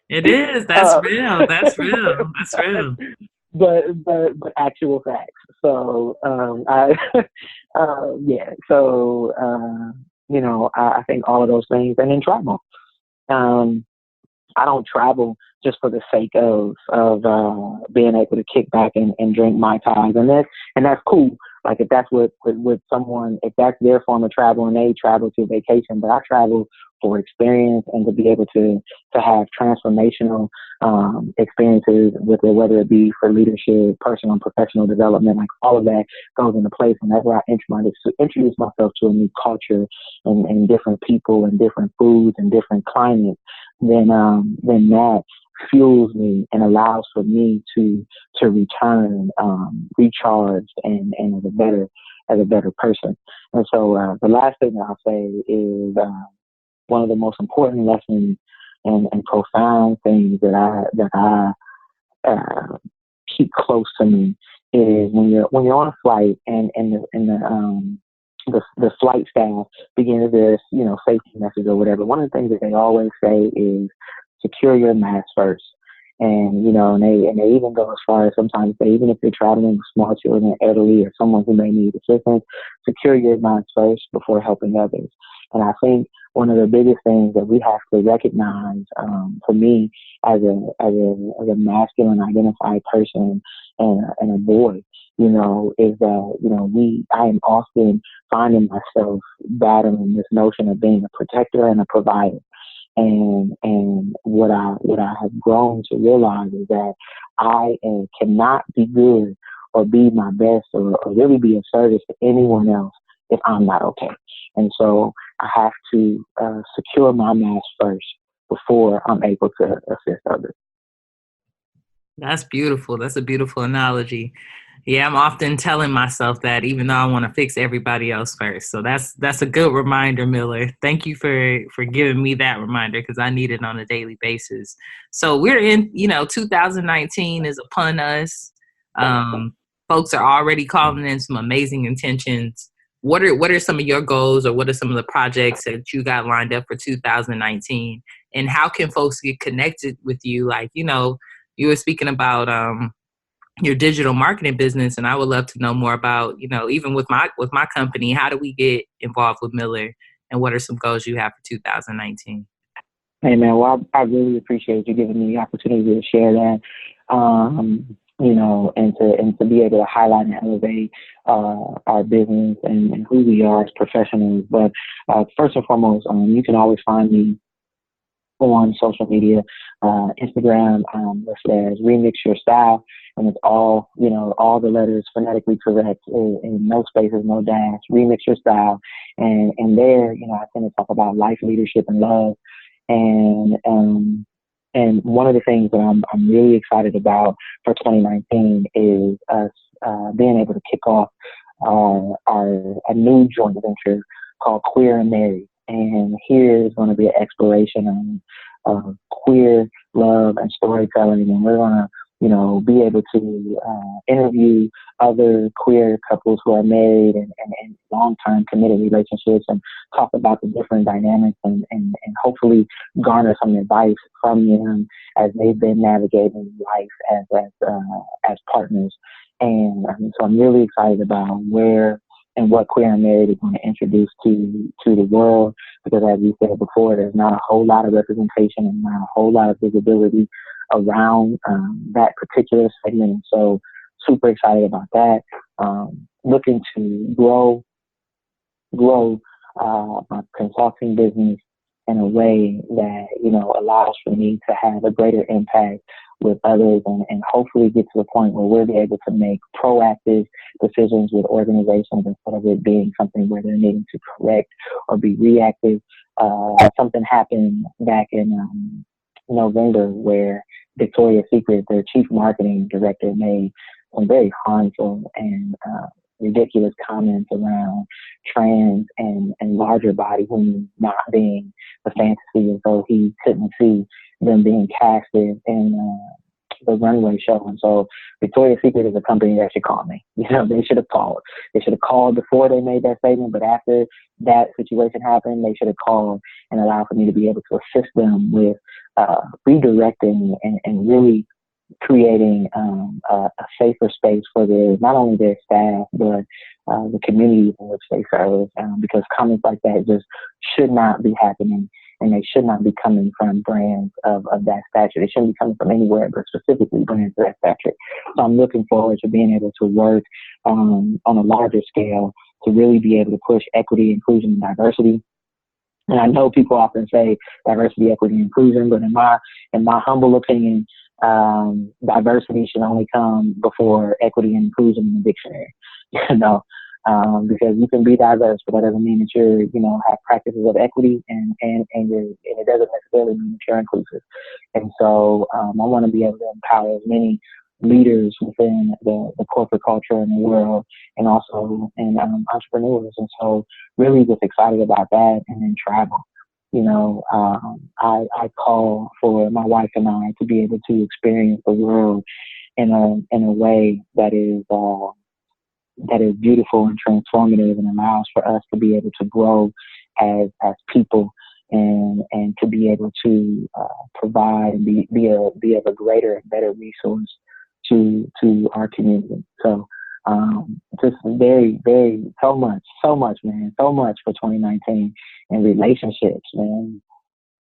it is. That's real. That's real. That's real. But actual facts. So yeah. So I think all of those things, and then travel. I don't travel just for the sake of being able to kick back and drink Mai Tais, and that's cool. Like if that's what someone, if that's their form of travel and they travel to vacation, but I travel for experience and to be able to have transformational experiences with it, whether it be for leadership, personal and professional development, like all of that goes into place. And that's where I introduce myself to a new culture and different people and different foods and different climates. Then that fuels me and allows for me to return recharged and as a better person. And so the last thing that I'll say is one of the most important lessons and profound things that I keep close to me is when you're on a flight and the flight staff begins this safety message or whatever. One of the things that they always say is secure your mask first. And and they even go as far as sometimes say, even if you're traveling with small children, elderly, or someone who may need assistance, secure your mask first before helping others. And I think one of the biggest things that we have to recognize, for me as a masculine identified person and a boy, is that, I am often finding myself battling this notion of being a protector and a provider. And what I have grown to realize is that I cannot be good or be my best or really be of service to anyone else if I'm not okay. And so I have to secure my mask first before I'm able to assist others. That's beautiful. That's a beautiful analogy. Yeah, I'm often telling myself that, even though I want to fix everybody else first. So that's a good reminder, Miller. Thank you for giving me that reminder, because I need it on a daily basis. So we're in, 2019 is upon us. Folks are already calling in some amazing intentions. What are some of your goals, or what are some of the projects that you got lined up for 2019? And how can folks get connected with you? Like, you were speaking about your digital marketing business, and I would love to know more about, even with my company, how do we get involved with Miller, and what are some goals you have for 2019? Hey man, well, I really appreciate you giving me the opportunity to share that, and to be able to highlight and elevate our business and who we are as professionals. But first and foremost, you can always find me on social media, Instagram, listed as Remix Your Style, and it's all the letters phonetically correct, and no spaces, no dash, Remix Your Style, and there, I tend to talk about life, leadership, and love, and one of the things that I'm really excited about for 2019 is us being able to kick off a new joint venture called Queer and Married. And here is going to be an exploration of queer love and storytelling. And we're going to, be able to interview other queer couples who are married and long-term committed relationships, and talk about the different dynamics and hopefully garner some advice from them as they've been navigating life as partners. And so I'm really excited about where and what Queer and Married is going to introduce to the world, because as we said before, there's not a whole lot of representation and not a whole lot of visibility around that particular segment. And so super excited about that. Looking to grow my consulting business in a way that, allows for me to have a greater impact with others, and hopefully get to the point where we'll be able to make proactive decisions with organizations instead of it being something where they're needing to correct or be reactive. Something happened back in November where Victoria's Secret, their chief marketing director, made some very harmful and ridiculous comments around trans and larger body women not being a fantasy, and so he couldn't see them being casted in the runway show. And so Victoria's Secret is a company that should call me. They should have called. They should have called before they made that statement, but after that situation happened, they should have called and allowed for me to be able to assist them with redirecting and really creating a safer space for not only their staff, but the communities in which they serve, because comments like that just should not be happening, and they should not be coming from brands of that stature. They shouldn't be coming from anywhere, but specifically brands of that stature. So I'm looking forward to being able to work on a larger scale to really be able to push equity, inclusion, and diversity. And I know people often say diversity, equity, and inclusion, but in my humble opinion, diversity should only come before equity and inclusion in the dictionary, because you can be diverse, but that doesn't mean that you're, have practices of equity, and it doesn't necessarily mean that you're inclusive. And so I want to be able to empower as many leaders within the corporate culture in the world, and also in entrepreneurs. And so really just excited about that. And then travel. I call for my wife and I to be able to experience the world in a way that is beautiful and transformative, and allows for us to be able to grow as people, and to be able to provide and be of a greater and better resource to our community. So just very, very, so much, man, so much for 2019, and relationships, man.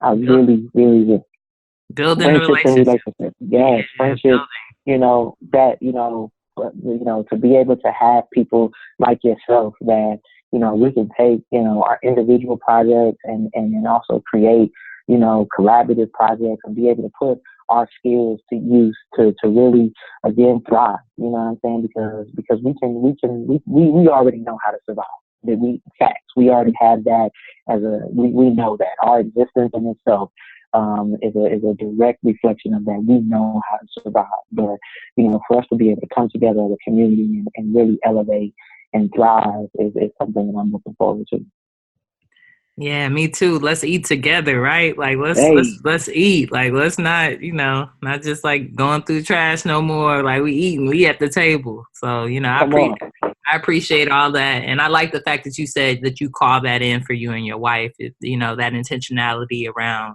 I really building relationships. Yes, friendships. you know, to be able to have people like yourself that, you know, we can take, you know, our individual projects and also create, you know, collaborative projects and be able to put our skills to use to really again thrive. You know what I'm saying? Because we already know how to survive. That we already have that we know that our existence in itself is a direct reflection of that. We know how to survive. But, you know, for us to be able to come together as a community and really elevate and thrive is something that I'm looking forward to. Yeah, me too. Let's eat together, right? Like let's eat. Like let's not, you know, not just like going through trash no more. Like we at the table. So, you know, I appreciate all that. And I like the fact that you said that you call that in for you and your wife, you know, that intentionality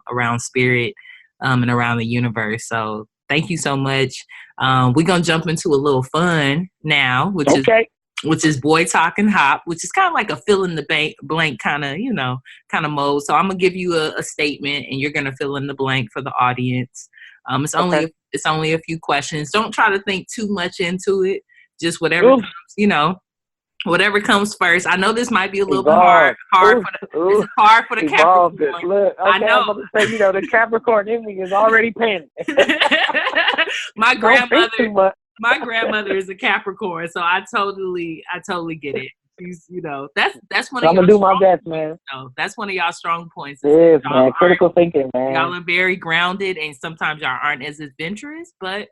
around spirit and around the universe. So thank you so much. We're going to jump into a little fun now, which is Boy Talking Hop, which is kind of like a fill in the blank kind of mode. So I'm going to give you a statement and you're going to fill in the blank for the audience. It's only a few questions. Don't try to think too much into it. Just whatever comes, you know, whatever comes first. I know this might be a little bit hard for the Capricorn. Look, okay, I know. I'm about to say, you know, the Capricorn in me is already panicking. My grandmother is a Capricorn, so I totally get it. She's, you know, that's one of I'm gonna do my best, man. That's one of y'all strong points. Yes, man. Critical thinking, man. Y'all are very grounded, and sometimes y'all aren't as adventurous, but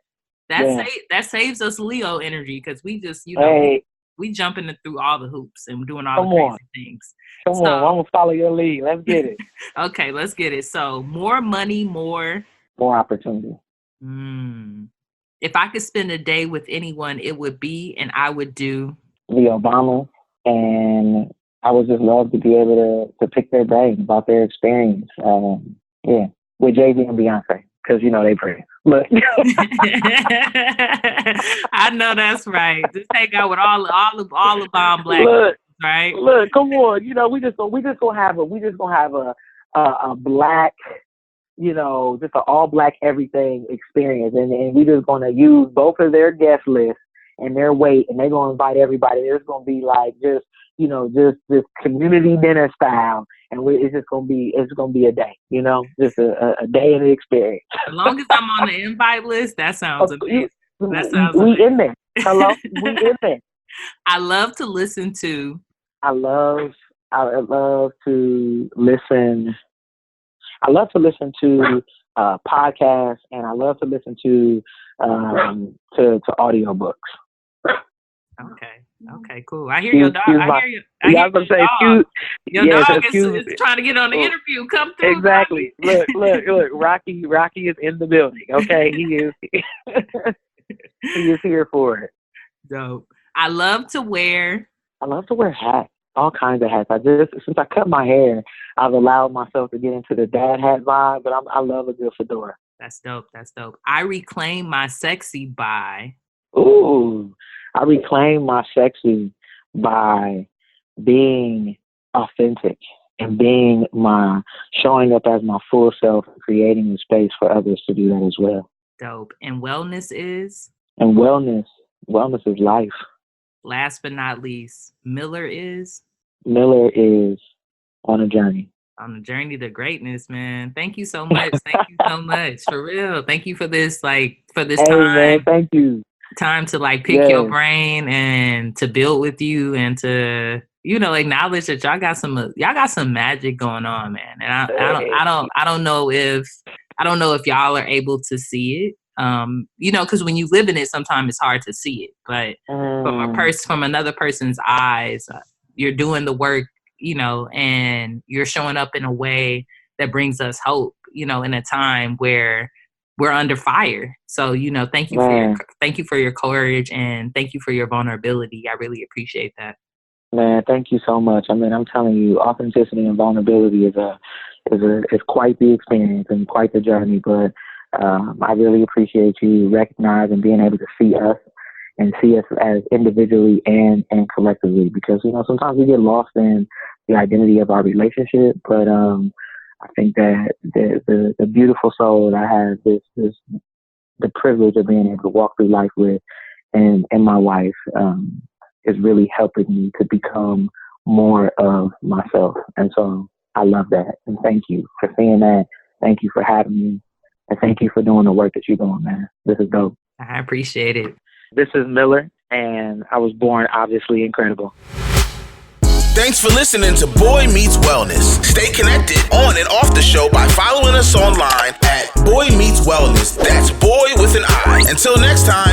that saves us Leo energy because we just, you know, we jumping through all the hoops and doing all the crazy things. Come on, I'm gonna follow your lead. Let's get it. Okay, let's get it. So, more money, more opportunity. If I could spend a day with anyone, it would be, and I would do the Obama, and I would just love to be able to pick their brain about their experience. With Jay-Z and Beyonce, because you know they pray. Look, I know that's right. Just hang out with all the bomb black, right? Look, come on. You know, we just gonna have a black, you know, just an all black everything experience, and we just gonna use both of their guest lists and their weight, and they're gonna invite everybody. There's gonna be like just, you know, just this community dinner style, and it's gonna be a day, you know, just a day in the experience. As long as I'm on the invite list, that sounds amazing. We in there. Hello, we in there. I love to listen to. I love to listen. I love to listen to podcasts, and I love to listen to audiobooks. Okay, cool. I hear your dog. Your dog is trying to get on the interview. Come through. Exactly. Look. Rocky is in the building. Okay, he is. He is here for it. Dope. I love to wear hats. All kinds of hats. Since I cut my hair, I've allowed myself to get into the dad hat vibe, but I love a good fedora. That's dope. I reclaim my sexy by. Ooh, I reclaim my sexy by being authentic and showing up as my full self and creating a space for others to do that as well. Dope. And wellness is? And wellness is life. Last but not least, Miller is on a journey. On the journey to greatness, man. Thank you so much. Thank you so much. For real. Thank you for this, time. Man, thank you. Time to pick your brain and to build with you and to, you know, acknowledge that y'all got some magic going on, man. And I don't know if y'all are able to see it. You know, because when you live in it, sometimes it's hard to see it. But from another person's eyes, you're doing the work, you know, and you're showing up in a way that brings us hope, you know, in a time where we're under fire. So, you know, thank you for your courage and thank you for your vulnerability. I really appreciate that. Man, thank you so much. I mean, I'm telling you, authenticity and vulnerability is quite the experience and quite the journey. But I really appreciate you recognizing being able to see us and see us as individually and collectively, because, you know, sometimes we get lost in the identity of our relationship. But I think that the beautiful soul that I have the privilege of being able to walk through life with and my wife is really helping me to become more of myself. And so I love that. And thank you for saying that. Thank you for having me. And thank you for doing the work that you're doing, man. This is dope. I appreciate it. This is Miller, and I was born obviously incredible. Thanks for listening to Boy Meets Wellness. Stay connected on and off the show by following us online at Boy Meets Wellness. That's boy with an I. Until next time.